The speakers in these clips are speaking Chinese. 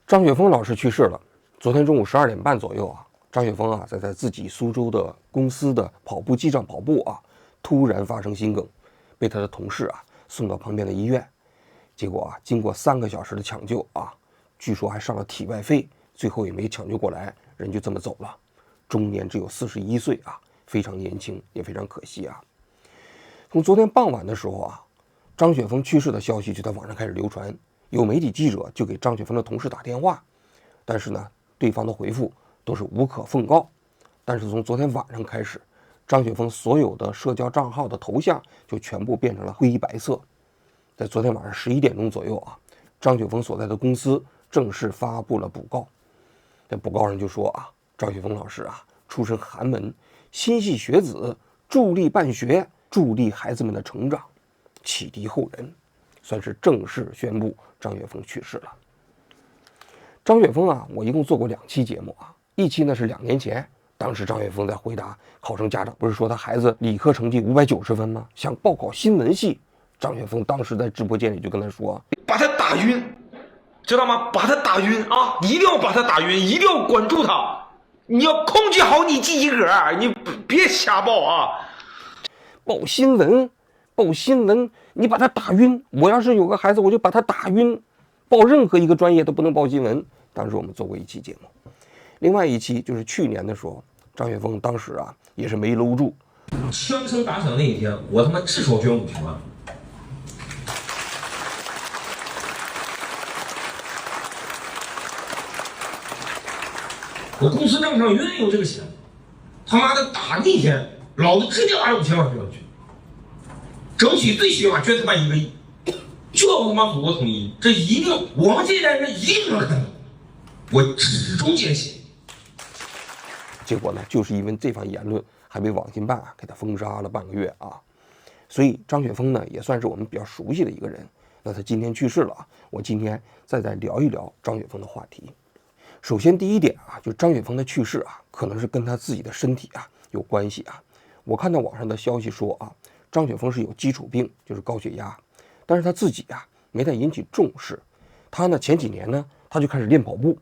张雪峰老师去世了。昨天中午12点半左右啊，张雪峰啊在自己苏州的公司的跑步机上跑步啊，突然发生心梗，被他的同事啊送到旁边的医院。结果啊，经过3个小时的抢救啊，据说还上了体外费，最后也没抢救过来，人就这么走了。终年只有41岁啊，非常年轻，也非常可惜啊。从昨天傍晚的时候啊，张雪峰去世的消息就在网上开始流传，有媒体记者就给张雪峰的同事打电话，但是呢，对方的回复都是无可奉告。但是从昨天晚上开始，张雪峰所有的社交账号的头像就全部变成了灰白色。在昨天晚上11点钟左右啊，张雪峰所在的公司正式发布了讣告。在讣告上就说啊，张雪峰老师啊，出身寒门，心系学子，助力办学，助力孩子们的成长，启迪后人，算是正式宣布张雪峰去世了。张雪峰啊，我一共做过2期节目啊，一期呢是2年前，当时张雪峰在回答考生家长不是说他孩子理科成绩590分吗？想报考新闻系。张雪峰当时在直播间里就跟他说：“把他打晕，知道吗？把他打晕啊！一定要把他打晕，一定要管住他。你要控制好你记忆格，你别瞎报啊！报新闻，报新闻，你把他打晕。我要是有个孩子，我就把他打晕。报任何一个专业都不能报新闻。”当时我们做过1期节目，另外1期就是去年的时候，张雪峰当时啊也是没搂住。枪声打响那一天，我他妈至少捐50万。我公司账上永远有这个钱，他妈的打那天，老子直接把5000万捐上去，争取最起码捐他妈1个亿，就要他妈祖国统一，这一定我们这一代人一定能干到，我始终坚信。结果呢，就是因为这番言论，还被网信办啊给他封杀了半个月啊。所以张雪峰呢，也算是我们比较熟悉的一个人。那他今天去世了啊，我今天再聊一聊张雪峰的话题。首先第一点啊，就张雪峰的去世啊，可能是跟他自己的身体啊有关系啊。我看到网上的消息说啊，张雪峰是有基础病，就是高血压，但是他自己啊没太引起重视。他呢前几年呢，他就开始练跑步，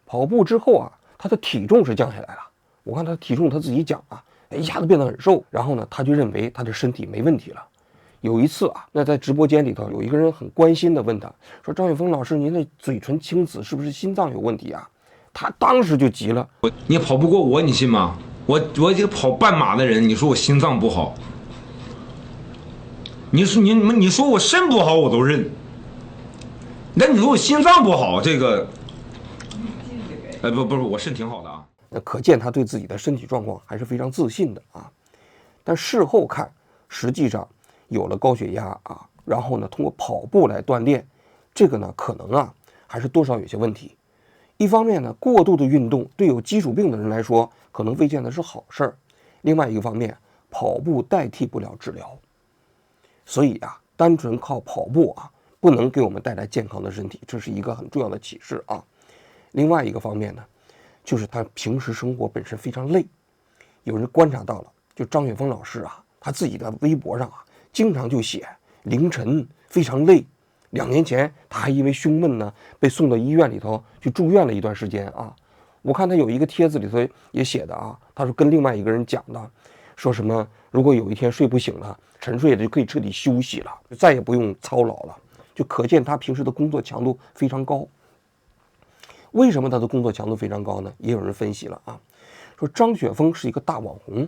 跑步之后啊，他的体重是降下来了。我看他体重他自己讲啊，一下子变得很瘦，然后呢，他就认为他的身体没问题了。有一次啊，那在直播间里头有一个人很关心的问他说：“张雪峰老师，您的嘴唇青紫是不是心脏有问题啊？”他当时就急了：“你跑不过我，你信吗？我这个跑半马的人，你说我心脏不好，你说我肾不好我都认，那你说我心脏不好，这个，不是我肾挺好的啊。”那可见他对自己的身体状况还是非常自信的啊。但事后看，实际上有了高血压啊，然后呢通过跑步来锻炼，这个呢可能啊还是多少有些问题。一方面呢，过度的运动对有基础病的人来说可能未见得是好事儿；另外一个方面，跑步代替不了治疗，所以啊，单纯靠跑步啊不能给我们带来健康的身体，这是一个很重要的启示啊。另外一个方面呢，就是他平时生活本身非常累。有人观察到了，就张雪峰老师啊，他自己的微博上啊，经常就写凌晨非常累。2年前他还因为胸闷呢，被送到医院里头去住院了一段时间啊。我看他有一个帖子里头也写的啊，他说跟另外一个人讲的，说什么如果有一天睡不醒了，沉睡了就可以彻底休息了，就再也不用操劳了，就可见他平时的工作强度非常高。为什么他的工作强度非常高呢？也有人分析了啊，说张雪峰是一个大网红，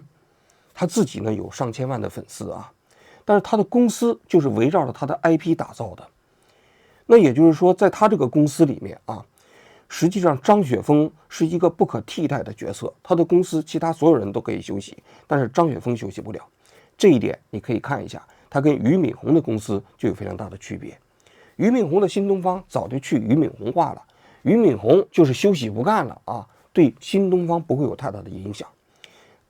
他自己呢有上千万的粉丝啊，但是他的公司就是围绕着他的 IP 打造的。那也就是说，在他这个公司里面啊，实际上张雪峰是一个不可替代的角色。他的公司其他所有人都可以休息，但是张雪峰休息不了。这一点你可以看一下，他跟俞敏洪的公司就有非常大的区别。俞敏洪的新东方早就去俞敏洪化了，俞敏洪就是休息不干了啊，对新东方不会有太大的影响。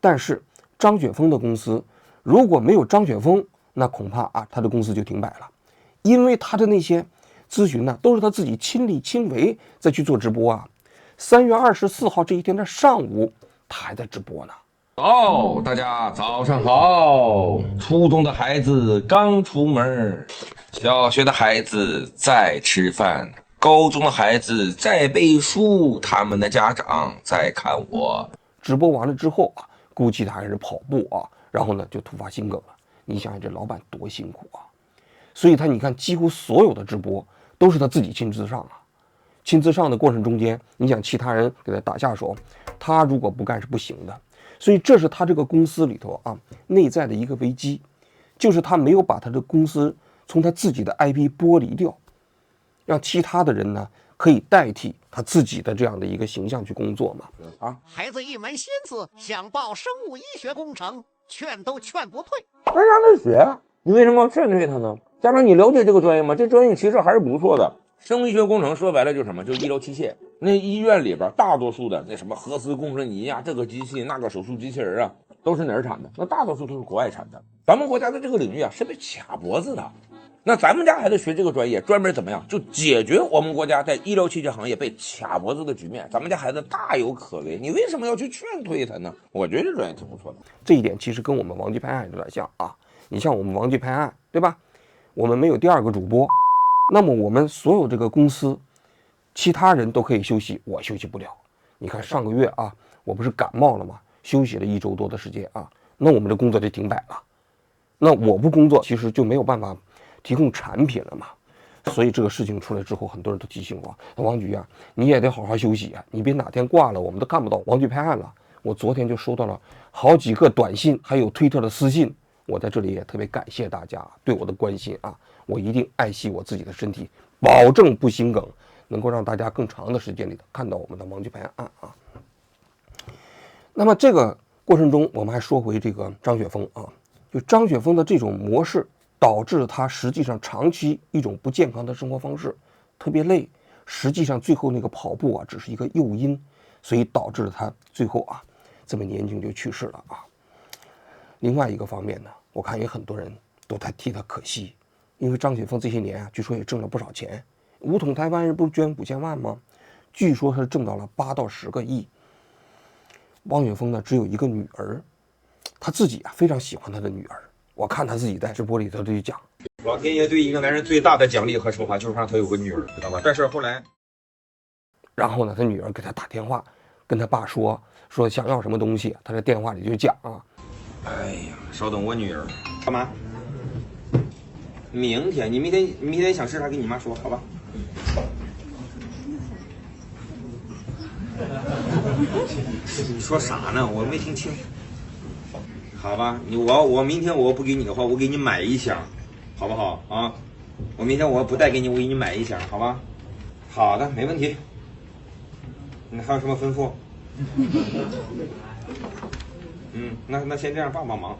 但是张雪峰的公司如果没有张雪峰，那恐怕啊他的公司就停摆了，因为他的那些咨询呢，都是他自己亲力亲为再去做直播啊。3月24号这一天的上午，他还在直播呢。大家早上好。初中的孩子刚出门，小学的孩子在吃饭，高中的孩子在背书，他们的家长在看我。直播完了之后啊，估计他还是跑步啊，然后呢就突发心梗了。你想想这老板多辛苦啊！所以你看，几乎所有的直播都是他自己亲自上啊。亲自上的过程中间，你想其他人给他打下手，他如果不干是不行的。所以这是他这个公司里头啊内在的一个危机，就是他没有把他的公司从他自己的 IP 剥离掉，让其他的人呢可以代替他自己的这样的一个形象去工作嘛。啊，孩子一门心思想报生物医学工程，劝都劝不退。那让他学啊，你为什么要劝退他呢？家长，你了解这个专业吗？这专业其实还是不错的。生物医学工程说白了就是什么？就是医疗器械。那医院里边大多数的那什么核磁共振仪呀、这个机器那个手术机器人啊，都是哪儿产的？那大多数都是国外产的。咱们国家的这个领域啊是被卡脖子的。那咱们家孩子学这个专业，专门怎么样？就解决我们国家在医疗器械行业被卡脖子的局面。咱们家孩子大有可为，你为什么要去劝退他呢？我觉得这专业挺不错的。这一点其实跟我们王记拍案有点像啊。你像我们王记拍案，对吧？我们没有第二个主播，那么我们所有这个公司，其他人都可以休息，我休息不了。你看上个月啊，我不是感冒了吗？休息了1周多的时间啊，那我们的工作就停摆了。那我不工作，其实就没有办法提供产品了嘛。所以这个事情出来之后，很多人都提醒我，王局啊，你也得好好休息啊，你别哪天挂了，我们都看不到王局拍案了。我昨天就收到了好几个短信，还有推特的私信。我在这里也特别感谢大家对我的关心啊！我一定爱惜我自己的身体，保证不心梗，能够让大家更长的时间里看到我们的王局拍案啊。那么这个过程中，我们还说回这个张雪峰啊，就张雪峰的这种模式，导致他实际上长期一种不健康的生活方式，特别累。实际上最后那个跑步啊，只是一个诱因，所以导致了他最后啊这么年轻就去世了啊。另外一个方面呢，我看有很多人都在替他可惜，因为张雪峰这些年啊，据说也挣了不少钱。武统台湾人不是捐5000万吗？据说他挣到了8到10个亿。汪雪峰呢，只有一个女儿，他自己啊非常喜欢他的女儿。我看他自己在直播里头就讲，老天爷对一个男人最大的奖励和惩罚就是让他有个女儿，知道吧？但是后来，然后呢，他女儿给他打电话，跟他爸说想要什么东西，他在电话里就讲啊。哎呀，稍等，我女儿干嘛？明天，你明天想吃啥，跟你妈说，好吧？你说啥呢？我没听清。好吧，我明天我不给你的话，我给你买1箱，好不好啊？我明天我不带给你，我给你买1箱，好吧？好的，没问题。你还有什么吩咐？那先这样，帮忙啊，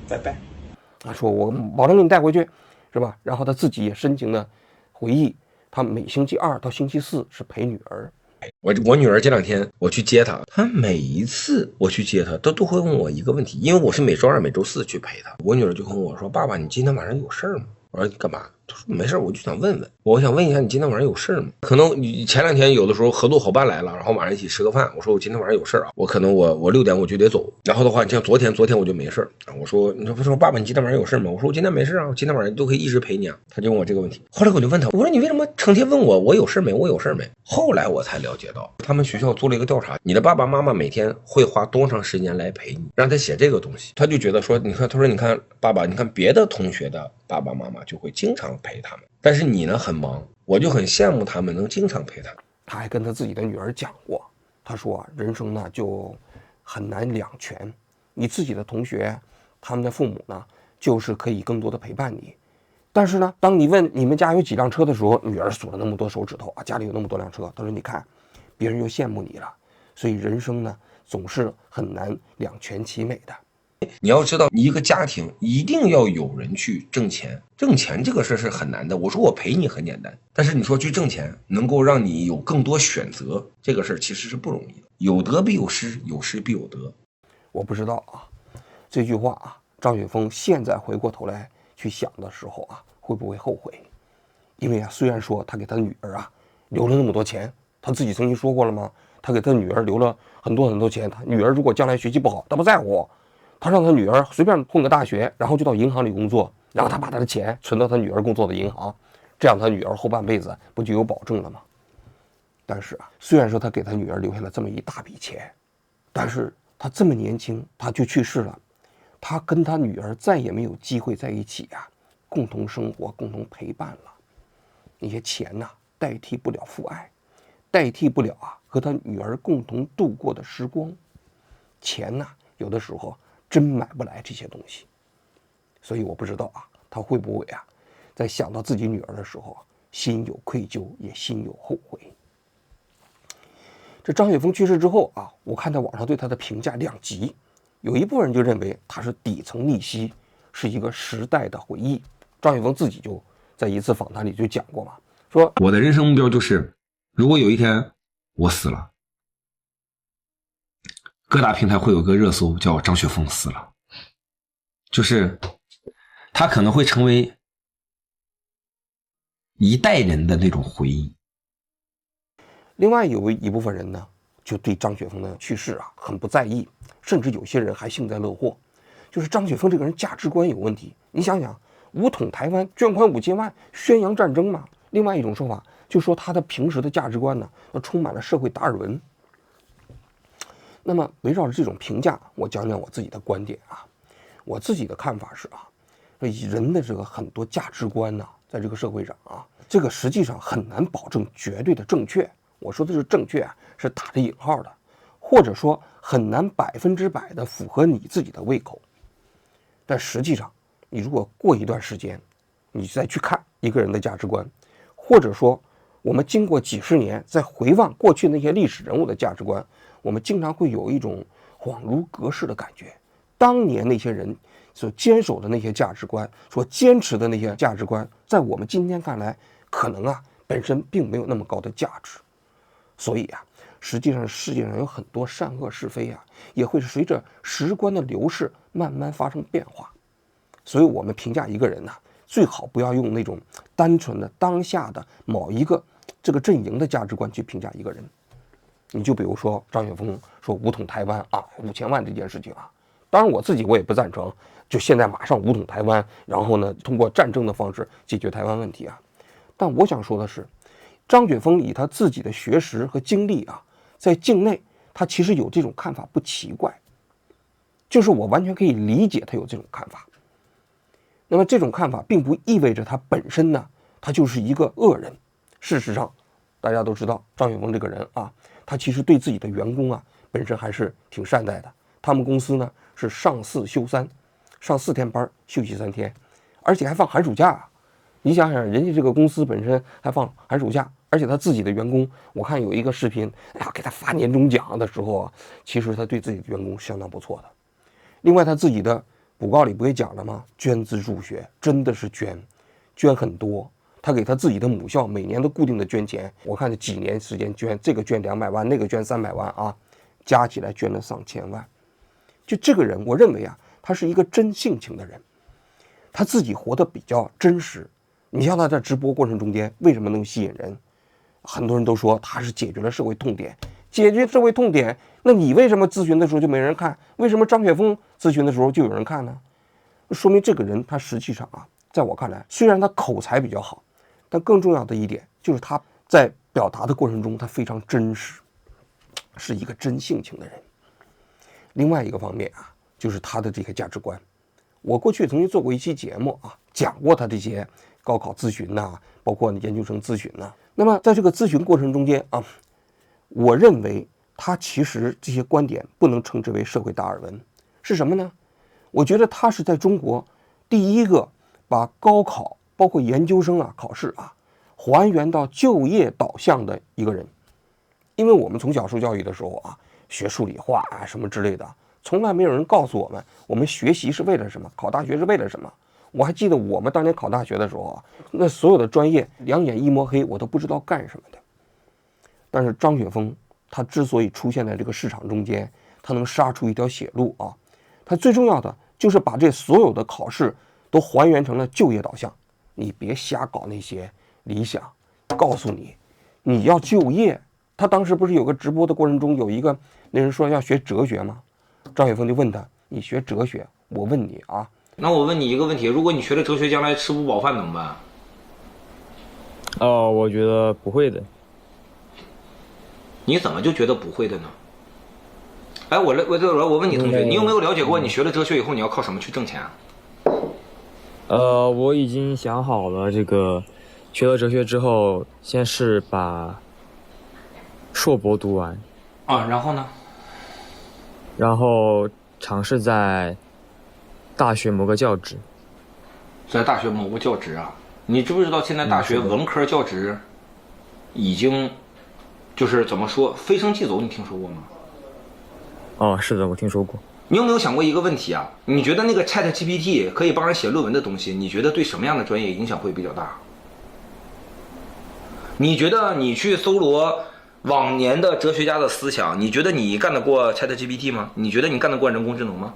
拜拜。他说我保证给你带回去，是吧？然后他自己也深情的回忆，他每星期2到星期4是陪女儿。我女儿这2天我去接她，她每一次我去接她都会问我一个问题，因为我是每周2、每周4去陪她。我女儿就跟我说：“爸爸，你今天晚上有事吗？”我说：“你干嘛？”她说：“没事，我就想问问。我想问一下，你今天晚上有事吗？可能你前2天有的时候合作伙伴来了，然后晚上一起吃个饭。我说我今天晚上有事啊，我可能我6点我就得走。然后的话，像昨天我就没事。我说你说爸爸，你今天晚上有事吗？我说我今天没事啊，我今天晚上都可以一直陪你啊。他就问我这个问题。后来我就问他，我说你为什么成天问我有事没？我有事没？后来我才了解到，他们学校做了一个调查，你的爸爸妈妈每天会花多长时间来陪你，让他写这个东西。他就觉得说，你看，他说你看爸爸，你看别的同学的爸爸妈妈就会经常陪他们。但是你呢很忙，我就很羡慕他们能经常陪他。他还跟他自己的女儿讲过，他说啊，人生呢就很难两全。你自己的同学，他们的父母呢，就是可以更多的陪伴你。但是呢，当你问你们家有几辆车的时候，女儿数了那么多手指头啊，家里有那么多辆车。他说你看，别人又羡慕你了。所以人生呢，总是很难两全其美的。你要知道，一个家庭一定要有人去挣钱，挣钱这个事是很难的。我说我陪你很简单，但是你说去挣钱，能够让你有更多选择，这个事其实是不容易的。有得必有失，有失必有得。我不知道啊，这句话啊，张雪峰现在回过头来去想的时候啊，会不会后悔？因为啊，虽然说他给他女儿啊留了那么多钱，他自己曾经说过了吗？他给他女儿留了很多钱，他女儿如果将来学习不好，他不在乎。他让他女儿随便混个大学，然后就到银行里工作，然后他把他的钱存到他女儿工作的银行，这样他女儿后半辈子不就有保证了吗？但是啊，虽然说他给他女儿留下了这么一大笔钱，但是他这么年轻他就去世了，他跟他女儿再也没有机会在一起啊，共同生活，共同陪伴了。那些钱呐，代替不了父爱，代替不了啊和他女儿共同度过的时光。钱呐，有的时候真买不来这些东西。所以我不知道啊，他会不会啊，在想到自己女儿的时候，心有愧疚，也心有后悔。这张雪峰去世之后啊，我看在网上对他的评价两极，有一部分人就认为他是底层逆袭，是一个时代的回忆。张雪峰自己就在一次访谈里就讲过嘛，说我的人生目标就是，如果有一天我死了，各大平台会有个热搜叫张雪峰死了，就是他可能会成为一代人的那种回忆。另外有一部分人呢，就对张雪峰的去世啊很不在意，甚至有些人还幸灾乐祸，就是张雪峰这个人价值观有问题。你想想，武统台湾，捐款5000万，宣扬战争嘛。另外一种说法就说他的平时的价值观呢，充满了社会达尔文。那么围绕着这种评价，我讲讲我自己的观点啊。我自己的看法是啊，人的这个很多价值观呢，在这个社会上啊，这个实际上很难保证绝对的正确。我说的是正确啊，是打着引号的，或者说很难100%的符合你自己的胃口。但实际上，你如果过一段时间，你再去看一个人的价值观，或者说我们经过几十年再回望过去那些历史人物的价值观，我们经常会有一种恍如隔世的感觉。当年那些人所坚守的那些价值观，所坚持的那些价值观，在我们今天看来，可能啊本身并没有那么高的价值。所以啊，实际上世界上有很多善恶是非啊，也会随着时光的流逝慢慢发生变化。所以我们评价一个人呢，最好不要用那种单纯的当下的某一个这个阵营的价值观去评价一个人。你就比如说张雪峰说武统台湾啊，5000万这件事情啊，当然我自己我也不赞成，就现在马上武统台湾，然后呢通过战争的方式解决台湾问题啊。但我想说的是，张雪峰以他自己的学识和经历啊，在境内他其实有这种看法不奇怪，就是我完全可以理解他有这种看法。那么这种看法并不意味着他本身呢，他就是一个恶人。事实上，大家都知道张雪峰这个人啊，他其实对自己的员工啊本身还是挺善待的。他们公司呢是上4休3，上4天班休息3天，而且还放寒暑假啊。你想想，人家这个公司本身还放寒暑假，而且他自己的员工，我看有一个视频，给他发年终奖的时候啊，其实他对自己的员工相当不错的。另外他自己的补告里不也讲了吗？捐资助学，真的是捐很多。他给他自己的母校每年都固定的捐钱，我看这几年时间捐，这个捐200万，那个捐300万啊，加起来捐了上千万。就这个人，我认为啊，他是一个真性情的人，他自己活得比较真实。你像他在直播过程中间为什么能吸引人？很多人都说他是解决了社会痛点，解决社会痛点，那你为什么咨询的时候就没人看？为什么张雪峰咨询的时候就有人看呢？说明这个人他实际上啊，在我看来，虽然他口才比较好，但更重要的一点就是他在表达的过程中他非常真实，是一个真性情的人。另外一个方面啊，就是他的这个价值观。我过去曾经做过一期节目啊，讲过他这些高考咨询呐，包括研究生咨询呐。那么在这个咨询过程中间啊，我认为他其实这些观点不能称之为社会达尔文，是什么呢？我觉得他是在中国第一个把高考包括研究生啊考试啊还原到就业导向的一个人。因为我们从小受教育的时候啊，学数理化啊什么之类的，从来没有人告诉我们学习是为了什么，考大学是为了什么。我还记得我们当年考大学的时候啊，那所有的专业两眼一摸黑，我都不知道干什么的。但是张雪峰他之所以出现在这个市场中间，他能杀出一条血路啊，他最重要的就是把这所有的考试都还原成了就业导向。你别瞎搞那些理想，告诉你要就业。他当时不是有个直播的过程中，有一个那人说要学哲学吗？张雪峰就问他，你学哲学，我问你啊，那我问你一个问题，如果你学了哲学，将来吃不饱饭怎么办？我觉得不会的。你怎么就觉得不会的呢？哎，我问你同学，你有没有了解过你学了哲学以后你要靠什么去挣钱啊？我已经想好了，这个学了哲学之后，先是把硕博读完啊，然后呢？然后尝试在大学某个教职。在大学某个教职啊？你知不知道现在大学文科教职已经就是怎么说飞升即走？你听说过吗？哦，是的，我听说过。你有没有想过一个问题啊？你觉得那个 ChatGPT 可以帮人写论文的东西，你觉得对什么样的专业影响会比较大？你觉得你去搜罗往年的哲学家的思想，你觉得你干得过 ChatGPT 吗？你觉得你干得过人工智能吗？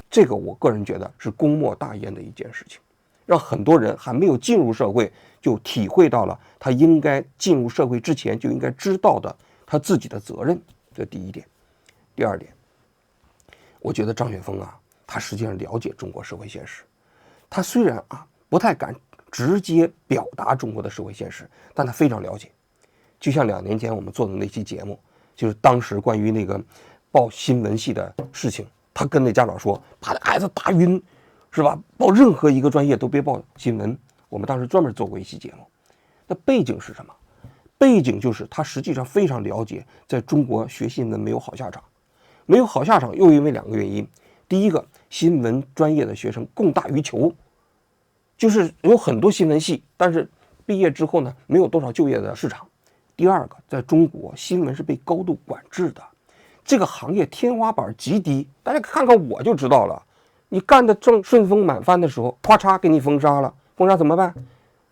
这个我个人觉得是功莫大焉的一件事情，让很多人还没有进入社会就体会到了他应该进入社会之前就应该知道的他自己的责任，这第一点。第二点，我觉得张雪峰啊，他实际上了解中国社会现实，他虽然不太敢直接表达中国的社会现实，但他非常了解。就像2年前我们做的那期节目，就是当时关于那个报新闻系的事情，他跟那家长说把孩子打晕，是吧？报任何一个专业都别报新闻。我们当时专门做过一期节目。那背景是什么？背景就是他实际上非常了解，在中国学新闻没有好下场，没有好下场又因为2个原因。第一个，新闻专业的学生供大于求，就是有很多新闻系，但是毕业之后呢，没有多少就业的市场。第二个，在中国新闻是被高度管制的，这个行业天花板极低，大家看看我就知道了。你干的正顺风满帆的时候，咔嚓给你封杀了，封杀怎么办？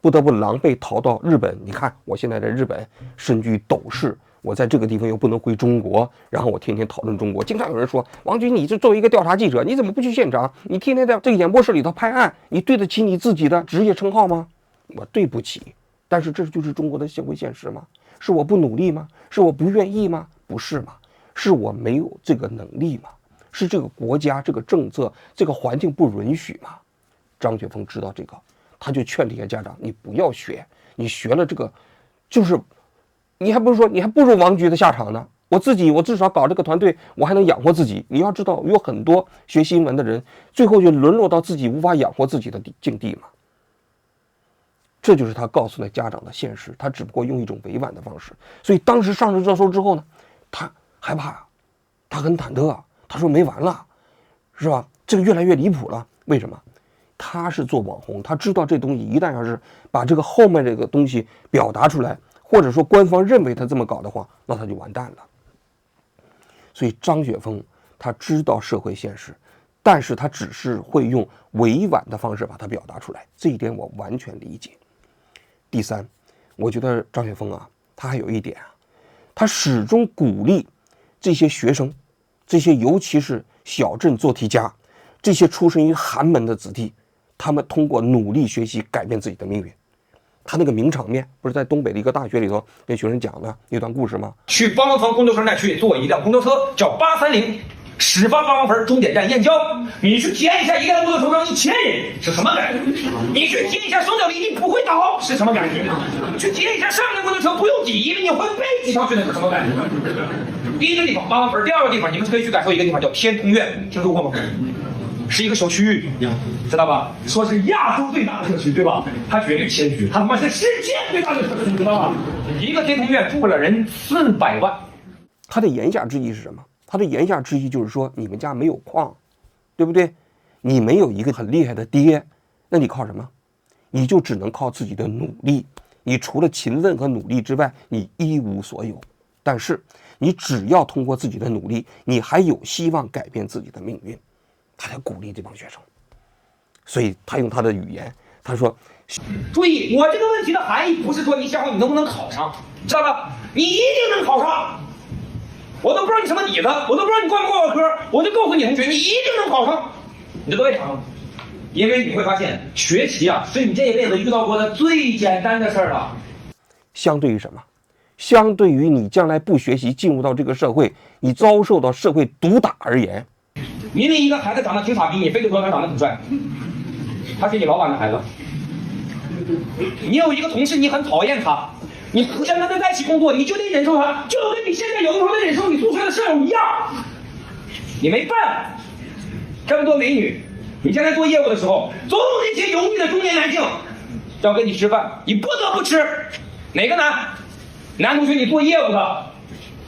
不得不狼狈逃到日本。你看我现在在日本身居斗室，我在这个地方又不能回中国，然后我天天讨论中国。经常有人说，王军，你这作为一个调查记者，你怎么不去现场？你天天在这个演播室里头拍案，你对得起你自己的职业称号吗？我对不起，但是这就是中国的社会现实吗？是我不努力吗？是我不愿意吗？不是嘛？是我没有这个能力吗？是这个国家、这个政策、这个环境不允许吗？张雪峰知道这个，他就劝这些家长，你不要学，你学了这个，就是你还不是说你还不如王局的下场呢？我至少搞这个团队，我还能养活自己。你要知道，有很多学新闻的人，最后就沦落到自己无法养活自己的境地嘛。这就是他告诉那家长的现实，他只不过用一种委婉的方式。所以当时上了热搜之后呢，他害怕，他很忐忑，他说没完了，是吧？这个越来越离谱了。为什么？他是做网红，他知道这东西一旦要是把这个后面这个东西表达出来，或者说官方认为他这么搞的话，那他就完蛋了。所以张雪峰他知道社会现实，但是他只是会用委婉的方式把它表达出来，这一点我完全理解。第三，我觉得张雪峰他还有一点他始终鼓励这些学生，这些尤其是小镇做题家，这些出身于寒门的子弟，他们通过努力学习改变自己的命运。他那个名场面不是在东北的一个大学里头跟学生讲的那段故事吗？去帮帮房公交车站去坐一辆公交车，叫830，始发帮帮坟，终点站燕郊。你去体验一下一辆公交车上1000人是什么感觉？你去体验一下双脚离地不会倒是什么感觉？去体验一下上一辆公交车不用挤，因为你会背挤上去，那是什么感觉？第一个地方帮帮坟，第二个地方你们可以去感受一个地方叫天通苑，听说过吗？是一个小区域，知道吧？说是亚洲最大的社区，对吧？他绝对谦虚，他他妈是世界最大的社区，知道吧？一个天通苑住了人400万。他的言下之意是什么？他的言下之意就是说，你们家没有矿，对不对？你没有一个很厉害的爹，那你靠什么？你就只能靠自己的努力。你除了勤奋和努力之外，你一无所有。但是你只要通过自己的努力，你还有希望改变自己的命运。他在鼓励这帮学生，所以他用他的语言，他说：“注意，我这个问题的含义不是说你下回你能不能考上，知道吧？你一定能考上。我都不知道你什么底子，我都不知道你挂不挂科，我就告诉你同学，你一定能考上。你知道为啥吗？因为你会发现，学习是你这一辈子遇到过的最简单的事儿了。相对于什么？相对于你将来不学习，进入到这个社会，你遭受到社会毒打而言。”明明一个孩子长得挺傻逼，你非得说他长得挺帅，他是你老板的孩子。你有一个同事，你很讨厌他，你不想跟他在一起工作，你就得忍受他，就跟你现在有的时候得忍受你宿舍的舍友一样。你没办，这么多美女，你现在做业务的时候，总有那些油腻的中年男性要跟你吃饭，你不得不吃。哪个男同学，你做业务的，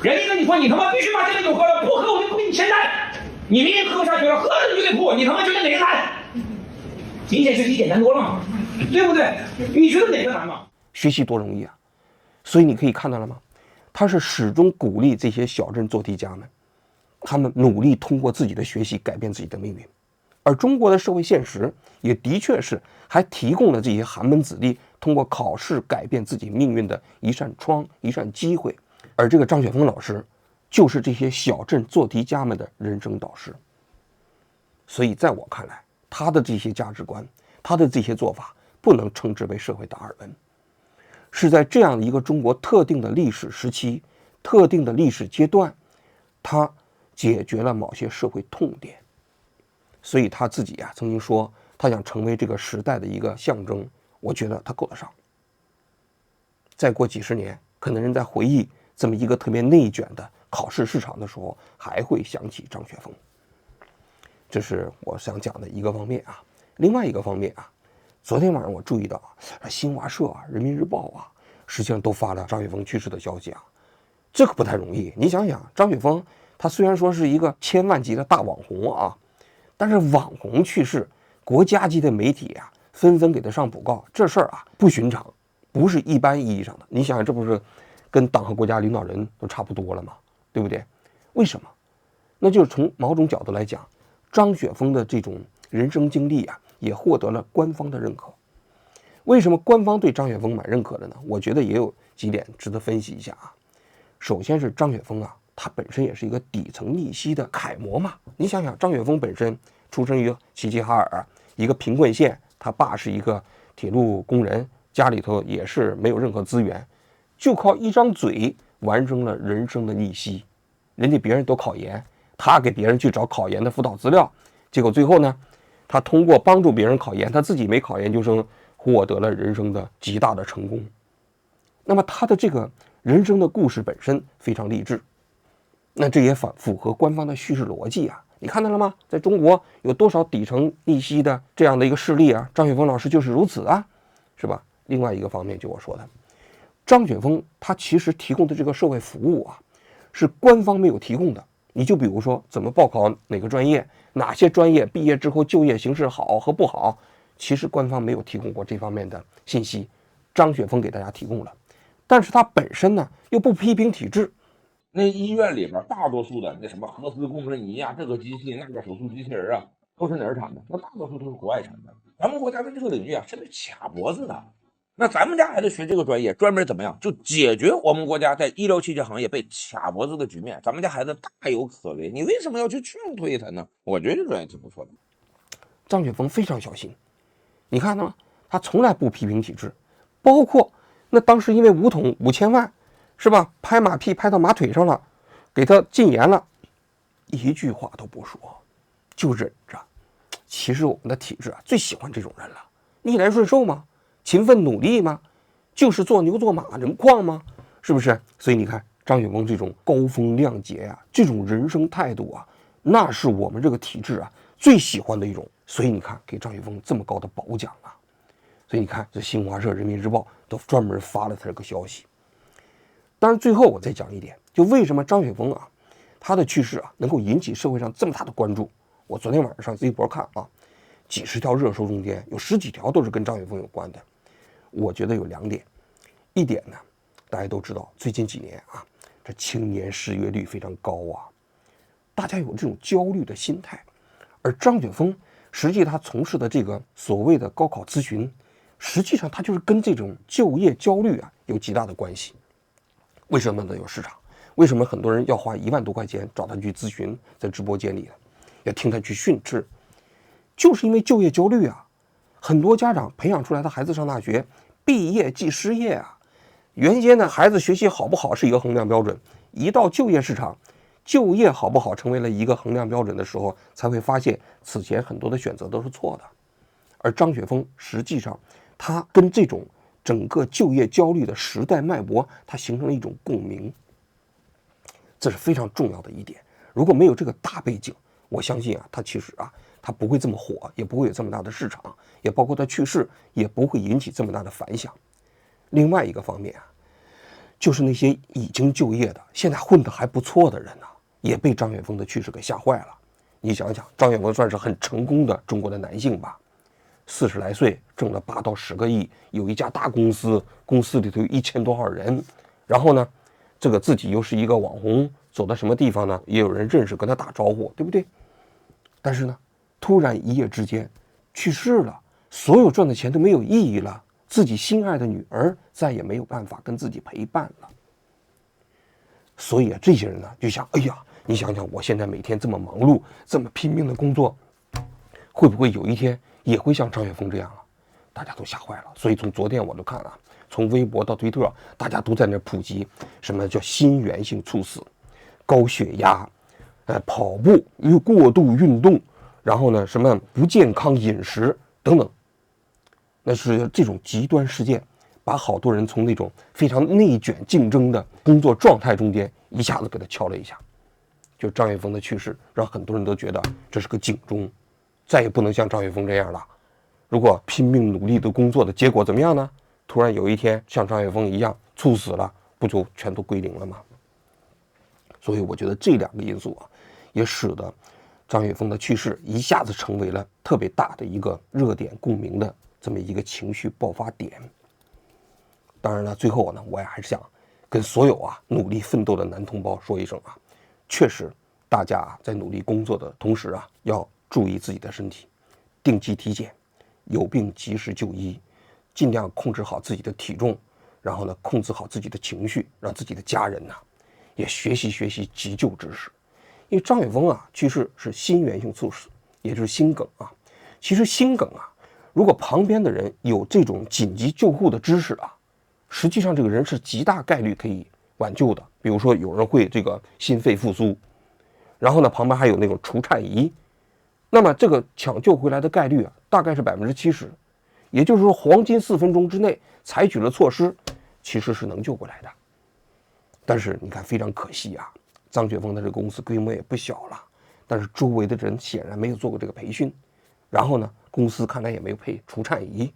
人家跟你说你他妈必须把这个酒喝了，不喝我就不给你钱单。你明明喝不下去了，喝了你就得吐，你他妈觉得哪个难？明显学习简单多了嘛，对不对？你觉得哪个难嘛？学习多容易啊！所以你可以看到了吗？他是始终鼓励这些小镇做题家们，他们努力通过自己的学习改变自己的命运。而中国的社会现实也的确是还提供了这些寒门子弟通过考试改变自己命运的一扇窗、一扇机会。而这个张雪峰老师就是这些小镇做题家们的人生导师。所以在我看来，他的这些价值观，他的这些做法不能称之为社会达尔文，是在这样一个中国特定的历史时期、特定的历史阶段，他解决了某些社会痛点。所以他自己啊曾经说他想成为这个时代的一个象征，我觉得他够得上。再过几十年，可能人在回忆这么一个特别内卷的考试市场的时候，还会想起张雪峰。这是我想讲的一个方面啊。另外一个方面啊，昨天晚上我注意到新华社啊、人民日报啊，实际上都发了张雪峰去世的消息啊。这可不太容易。你想想，张雪峰他虽然说是一个千万级的大网红啊，但是网红去世，国家级的媒体啊纷纷给他上讣告，这事儿啊不寻常，不是一般意义上的。你想想，这不是跟党和国家领导人都差不多了吗？对不对？为什么？那就是从某种角度来讲，张雪峰的这种人生经历啊，也获得了官方的认可。为什么官方对张雪峰蛮认可的呢？我觉得也有几点值得分析一下啊。首先是张雪峰啊，他本身也是一个底层逆袭的楷模嘛。你想想，张雪峰本身出生于齐齐哈尔一个贫困县，他爸是一个铁路工人，家里头也是没有任何资源，就靠一张嘴完成了人生的逆袭。人家别人都考研，他给别人去找考研的辅导资料，结果最后呢，他通过帮助别人考研，他自己没考研究生，获得了人生的极大的成功。那么他的这个人生的故事本身非常励志，那这也符合官方的叙事逻辑啊。你看到了吗？在中国有多少底层逆袭的这样的一个事例啊？张雪峰老师就是如此啊，是吧？另外一个方面，就我说的，张雪峰他其实提供的这个社会服务啊，是官方没有提供的。你就比如说怎么报考哪个专业，哪些专业毕业之后就业形势好和不好，其实官方没有提供过这方面的信息，张雪峰给大家提供了。但是他本身呢又不批评体制。那医院里边大多数的那什么核磁共振仪啊，这个机器那个手术机器人啊，都是哪儿产的？那大多数都是国外产的。咱们国家在这个领域啊是被卡脖子的。那咱们家孩子学这个专业，专门怎么样，就解决我们国家在医疗器械行业被卡脖子的局面。咱们家孩子大有可为，你为什么要去劝退他呢？我觉得这专业挺不错的。张雪峰非常小心，你看呢，他从来不批评体制，包括那当时因为武统5000万，是吧？拍马屁拍到马腿上了，给他禁言了，一句话都不说，就忍着。其实我们的体制啊，最喜欢这种人了，逆来顺受吗？勤奋努力吗？就是做牛做马人矿吗？是不是？所以你看张雪峰这种高风亮节啊，这种人生态度啊，那是我们这个体制啊最喜欢的一种。所以你看给张雪峰这么高的褒奖啊，所以你看这新华社、人民日报都专门发了他这个消息。当然最后我再讲一点，就为什么张雪峰啊他的去世啊能够引起社会上这么大的关注。我昨天晚上上微博看啊，几十条热搜中间有10几条都是跟张雪峰有关的。我觉得有2点，一点呢，大家都知道，最近几年啊，这青年失业率非常高啊，大家有这种焦虑的心态，而张雪峰实际他从事的这个所谓的高考咨询，实际上他就是跟这种就业焦虑啊有极大的关系。为什么呢？有市场？为什么很多人要花1万多块钱找他去咨询，在直播间里要听他去训斥？就是因为就业焦虑啊，很多家长培养出来的孩子上大学，毕业即失业啊。原先呢，孩子学习好不好是一个衡量标准，一到就业市场，就业好不好成为了一个衡量标准的时候，才会发现此前很多的选择都是错的。而张雪峰实际上他跟这种整个就业焦虑的时代脉搏，它形成了一种共鸣，这是非常重要的一点。如果没有这个大背景，我相信啊，他其实啊，他不会这么火，也不会有这么大的市场，也包括他去世，也不会引起这么大的反响。另外一个方面啊，就是那些已经就业的，现在混得还不错的人呢，也被张雪峰的去世给吓坏了。你想想，张雪峰算是很成功的中国的男性吧，40来岁挣了8到10个亿，有一家大公司，公司里头有1000多号人，然后呢，这个自己又是一个网红，走到什么地方呢，也有人认识，跟他打招呼，对不对？但是呢，突然一夜之间去世了，所有赚的钱都没有意义了，自己心爱的女儿再也没有办法跟自己陪伴了。所以啊，这些人呢就想，哎呀，你想想，我现在每天这么忙碌，这么拼命的工作，会不会有一天也会像张雪峰这样了？大家都吓坏了。所以从昨天我都看了，从微博到推特，大家都在那普及什么叫心源性猝死、高血压、跑步又过度运动，然后呢什么不健康饮食等等。那是这种极端事件，把好多人从那种非常内卷竞争的工作状态中间一下子给他敲了一下。就张雪峰的去世，让很多人都觉得这是个警钟，再也不能像张雪峰这样了。如果拼命努力的工作的结果怎么样呢？突然有一天像张雪峰一样猝死了，不就全都归零了吗？所以我觉得这2个因素啊，也使得张雪峰的去世一下子成为了特别大的一个热点共鸣的这么一个情绪爆发点。当然了，最后呢，我也还是想跟所有啊努力奋斗的男同胞说一声啊，确实大家啊在努力工作的同时啊，要注意自己的身体，定期体检，有病及时就医，尽量控制好自己的体重，然后呢控制好自己的情绪，让自己的家人呢也学习急救知识。因为张雪峰啊去世是心源性猝死，也就是心梗啊。其实心梗啊，如果旁边的人有这种紧急救护的知识啊，实际上这个人是极大概率可以挽救的。比如说有人会这个心肺复苏，然后呢旁边还有那种除颤仪，那么这个抢救回来的概率啊大概是70%，也就是说黄金4分钟之内采取了措施，其实是能救过来的。但是你看非常可惜啊，张雪峰的这个公司规模也不小了，但是周围的人显然没有做过这个培训，然后呢公司看来也没有配除颤仪，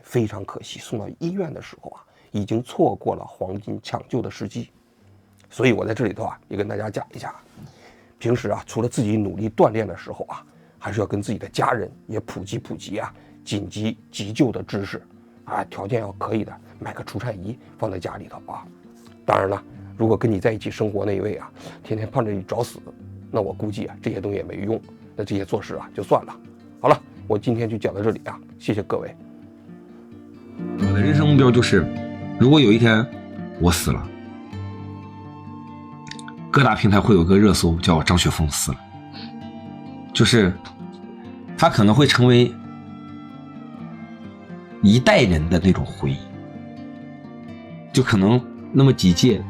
非常可惜，送到医院的时候啊已经错过了黄金抢救的时机。所以我在这里头啊也跟大家讲一下，平时啊除了自己努力锻炼的时候啊，还是要跟自己的家人也普及啊紧急急救的知识啊，条件要可以的，买个除颤仪放在家里头啊。当然了，如果跟你在一起生活那一位啊天天盼着你找死，那我估计啊这些东西也没用，那这些做事啊就算了。好了，我今天就讲到这里啊，谢谢各位。我的人生目标就是，如果有一天我死了，各大平台会有个热搜叫张雪峰死了，就是他可能会成为一代人的那种回忆，就可能那么几届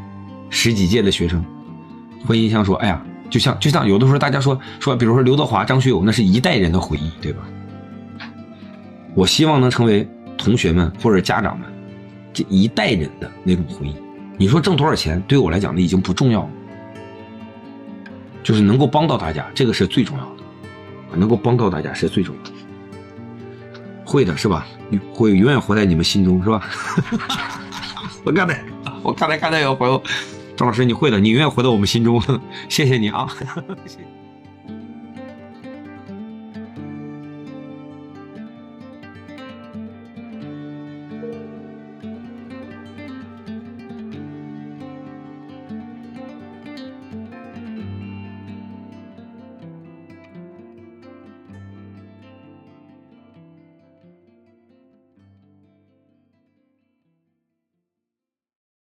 10几届的学生会印象说，哎呀，就像有的时候大家说比如说刘德华、张学友，那是一代人的回忆，对吧？我希望能成为同学们或者家长们这一代人的那种回忆。你说挣多少钱对我来讲呢已经不重要了，就是能够帮到大家，这个是最重要的，能够帮到大家是最重要的。会的是吧？会永远活在你们心中是吧？我刚才看到有朋友，张老师你会的，你永远活在我们心中，谢谢你啊。谢谢。